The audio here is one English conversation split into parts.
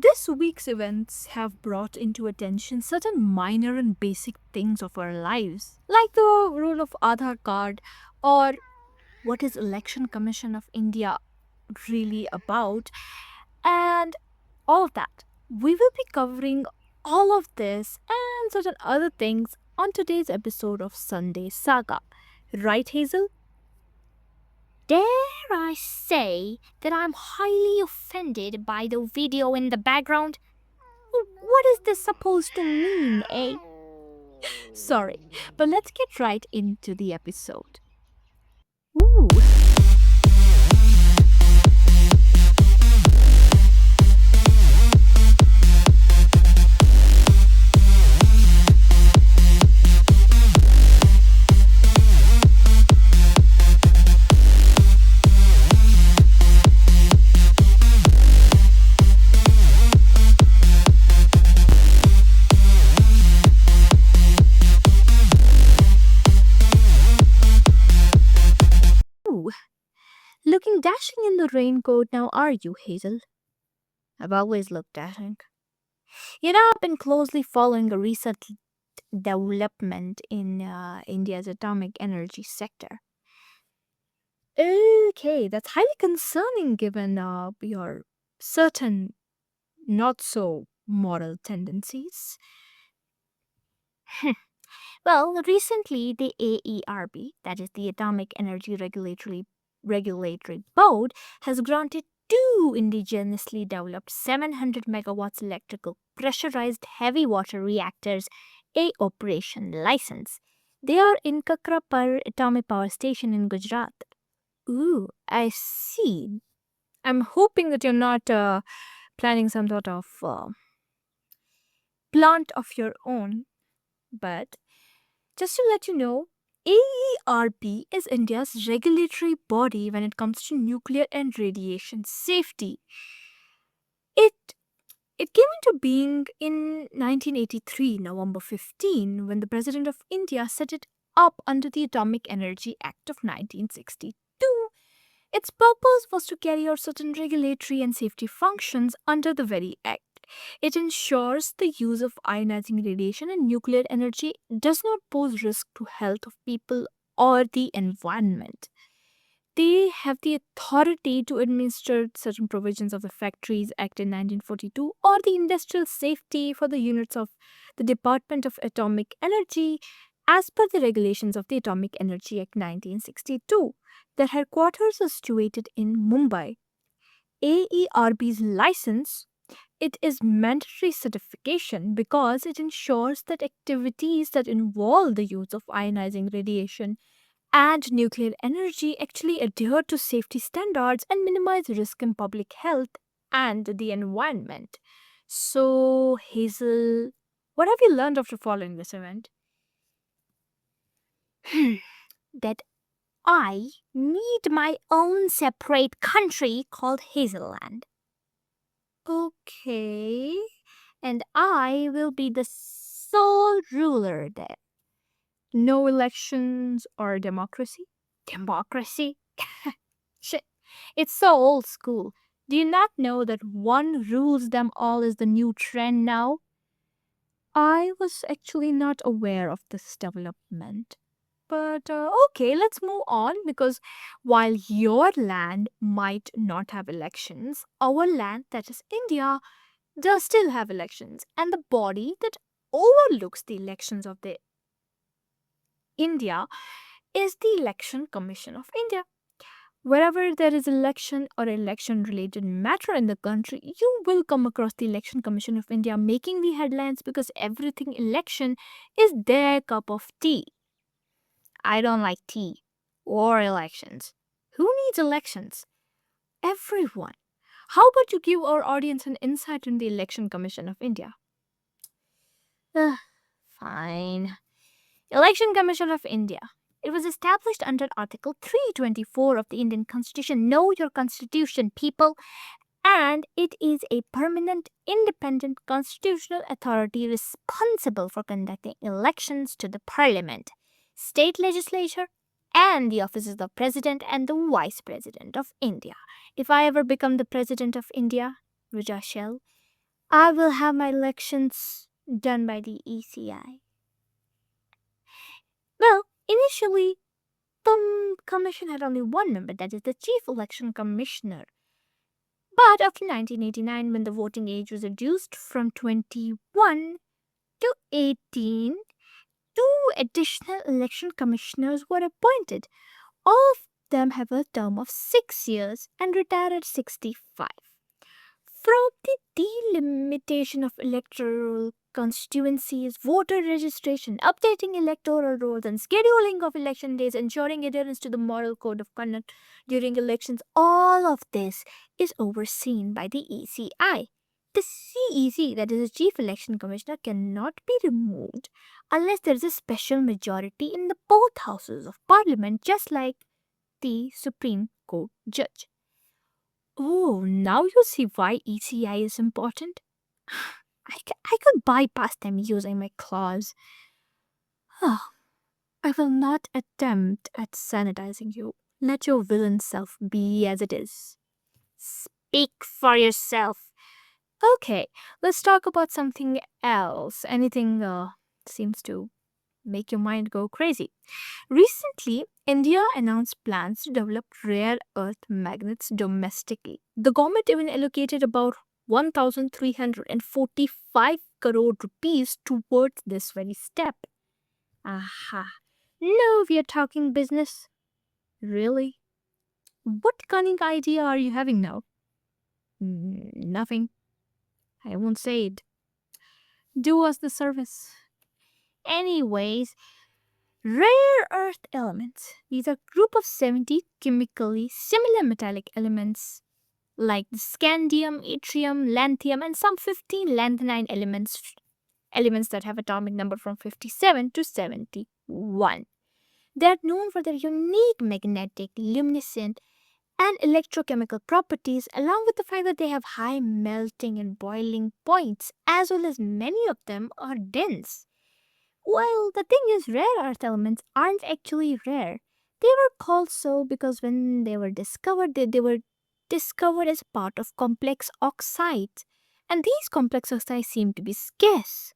This week's events have brought into attention certain minor and basic things of our lives, like the role of Aadhar card or what is Election Commission of India really about, and all of that. We will be covering all of this and certain other things on today's episode of Sunday Saga. Right, Hazel? Dare I say that I'm highly offended by the video in the background? What is this supposed to mean, eh? Sorry, but let's get right into the episode. Ooh. Ooh. Looking dashing in the raincoat now, are you, Hazel? I've always looked dashing. I've been closely following a recent development in India's atomic energy sector. Okay, that's highly concerning given your certain not so moral tendencies. Well, recently the AERB, that is the Atomic Energy Regulatory Board, has granted two indigenously developed 700 megawatts electrical pressurized heavy water reactors a operation license. They are in Kakrapar Atomic Power Station in Gujarat. Ooh, I see. I'm hoping that you're not planning some sort of plant of your own, but just to let you know, AERB is India's regulatory body when it comes to nuclear and radiation safety. It it came into being in 1983, November 15, when the President of India set it up under the Atomic Energy Act of 1962. Its purpose was to carry out certain regulatory and safety functions under the very act. It ensures the use of ionizing radiation and nuclear energy does not pose risk to health of people or the environment. They have the authority to administer certain provisions of the Factories Act in 1942 or the industrial safety for the units of the Department of Atomic Energy as per the regulations of the Atomic Energy Act 1962. Their headquarters are situated in Mumbai. AERB's license, it is mandatory certification because it ensures that activities that involve the use of ionizing radiation and nuclear energy actually adhere to safety standards and minimize risk in public health and the environment. So, Hazel, what have you learned after following this event? That I need my own separate country called Hazelland. Okay. And I will be the sole ruler there. No elections or democracy? Democracy? Shit. It's so old school. Do you not know that one rules them all is the new trend now? I was actually not aware of this development. But okay, let's move on because while your land might not have elections, our land, that is India, does still have elections. And the body that overlooks the elections of the India is the Election Commission of India. Wherever there is election or election related matter in the country, you will come across the Election Commission of India making the headlines because everything election is their cup of tea. I don't like tea or elections. Who needs elections? Everyone. How about you give our audience an insight in the Election Commission of India? Ugh, fine. Election Commission of India. It was established under Article 324 of the Indian Constitution. Know your Constitution, people. And it is a permanent, independent constitutional authority responsible for conducting elections to the Parliament, state legislature, and the offices of President and the Vice President of India. If I ever become the President of India, which I shall, I will have my elections done by the ECI. Well, initially, the commission had only one member, that is the Chief Election Commissioner. But after 1989, when the voting age was reduced from 21 to 18, two additional election commissioners were appointed. All of them have a term of 6 years and retire at 65. From the delimitation of electoral constituencies, voter registration, updating electoral rolls, and scheduling of election days, ensuring adherence to the moral code of conduct during elections, all of this is overseen by the ECI. The CEC, that is the Chief Election Commissioner, cannot be removed unless there is a special majority in the both houses of parliament, just like the Supreme Court judge. Oh, now you see why ECI is important. I could bypass them using my claws. Oh, I will not attempt at sanitizing you. Let your villain self be as it is. Speak for yourself. Okay, let's talk about something else. Anything seems to make your mind go crazy. Recently, India announced plans to develop rare earth magnets domestically. The government even allocated about 1,345 crore rupees towards this very step. Aha. Now we are talking business. Really? What cunning idea are you having now? Nothing. I won't say it. Do us the service. Anyways, rare earth elements. These are group of 70 chemically similar metallic elements like the scandium, yttrium, lanthanum, and some 15 lanthanide elements that have atomic number from 57 to 71. They are known for their unique magnetic, luminescent, and electrochemical properties, along with the fact that they have high melting and boiling points, as well as many of them are dense. Well, the thing is, rare earth elements aren't actually rare. They were called so because when they were discovered, they were discovered as part of complex oxides. And these complex oxides seem to be scarce.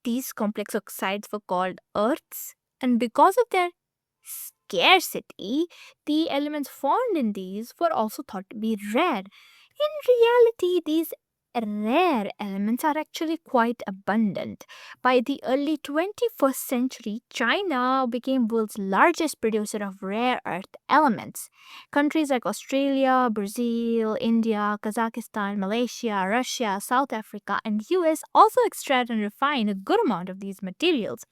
These complex oxides were called earths, and because of their scarcity, the elements found in these were also thought to be rare. In reality, these rare elements are actually quite abundant. By the early 21st century, China became world's largest producer of rare earth elements. Countries like Australia, Brazil, India, Kazakhstan, Malaysia, Russia, South Africa, and US also extract and refine a good amount of these materials.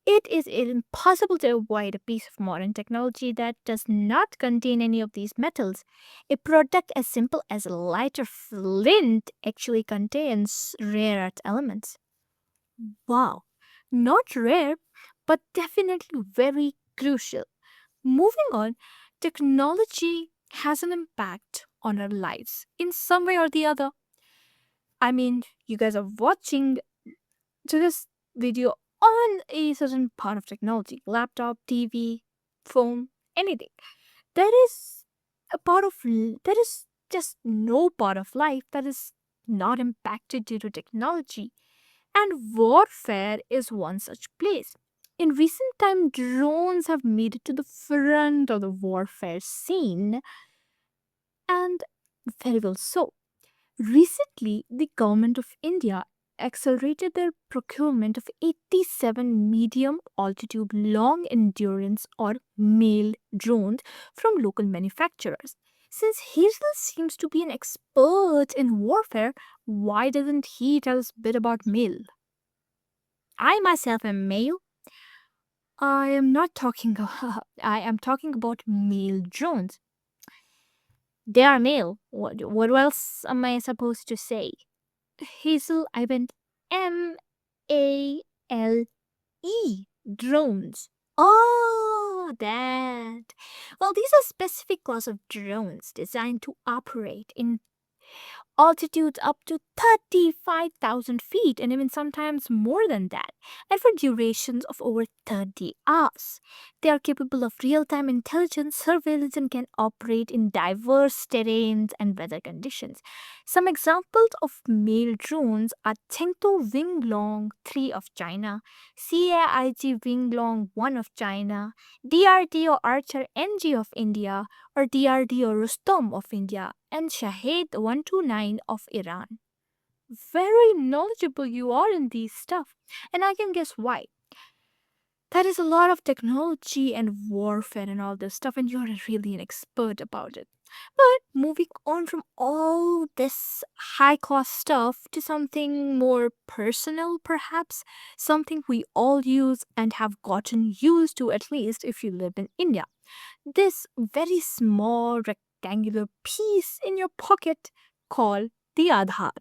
It is impossible to avoid a piece of modern technology that does not contain any of these metals. A product as simple as a lighter flint actually contains rare earth elements. Wow, not rare, but definitely very crucial. Moving on, technology has an impact on our lives in some way or the other. I mean, you guys are watching to this video on a certain part of technology, laptop, TV, phone, anything. There is there is just no part of life that is not impacted due to technology, and warfare is one such place. In recent time, drones have made it to the front of the warfare scene, and very well so. Recently, the government of India accelerated their procurement of 87 medium altitude long endurance or MALE drones from local manufacturers. Since Hazel seems to be an expert in warfare, why doesn't he tell us a bit about MALE? I myself am male. I am not talking I am talking about male drones. They are male. What else am I supposed to say? Hazel, I went MALE drones. Oh, that. Well, these are specific class of drones designed to operate in altitudes up to 35,000 feet, and even sometimes more than that, and for durations of over 30 hours. They are capable of real time intelligence, surveillance, and can operate in diverse terrains and weather conditions. Some examples of male drones are Chengdu Winglong 3 of China, CAIG Winglong 1 of China, DRDO Archer NG of India, or DRDO Rustom of India, and Shahed 129 of Iran. Very knowledgeable you are in these stuff, and I can guess why. That is a lot of technology and warfare and all this stuff, and you're really an expert about it. But moving on from all this high cost stuff to something more personal, perhaps, something we all use and have gotten used to, at least if you live in India. This very small rectangular piece in your pocket called the Aadhar.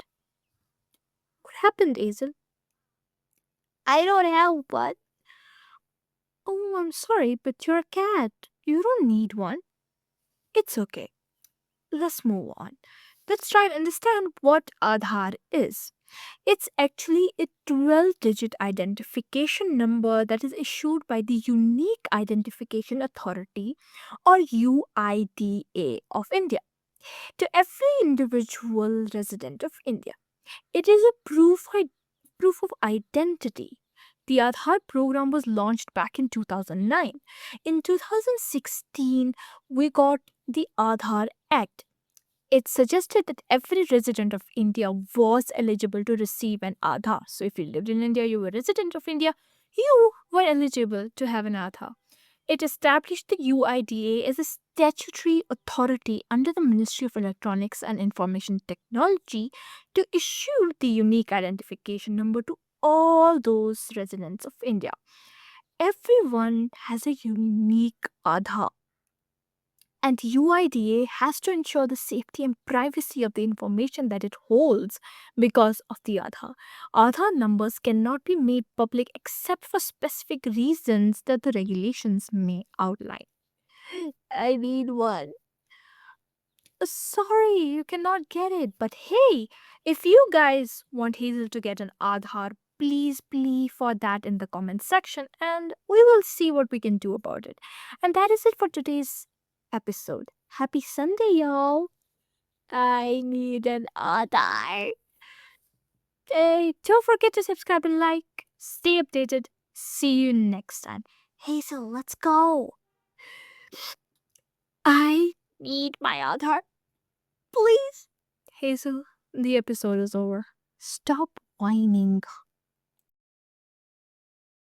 What happened, Hazel? I don't have one. Oh, I'm sorry, but you're a cat. You don't need one. It's okay. Let's move on. Let's try and understand what Aadhar is. It's actually a 12-digit identification number that is issued by the Unique Identification Authority, or UIDA, of India to every individual resident of India. It is a proof of identity. The Aadhar program was launched back in 2009. In 2016, we got the Aadhar Act. It suggested that every resident of India was eligible to receive an Aadhar. So if you lived in India, you were a resident of India, you were eligible to have an Aadhar. It established the UIDA as a statutory authority under the Ministry of Electronics and Information Technology to issue the unique identification number to all those residents of India. Everyone has a unique Aadhar, and UIDA has to ensure the safety and privacy of the information that it holds because of the Aadhar. Aadhar numbers cannot be made public except for specific reasons that the regulations may outline. I need one. Sorry, you cannot get it. But hey, if you guys want Hazel to get an Aadhar, please plea for that in the comment section and we will see what we can do about it. And that is it for today's episode. Happy Sunday, y'all. I need an Aadhar. Hey, don't forget to subscribe and like. Stay updated. See you next time. Hazel, let's go. I Need my Aadhar. Please. Hazel, the episode is over. Stop whining.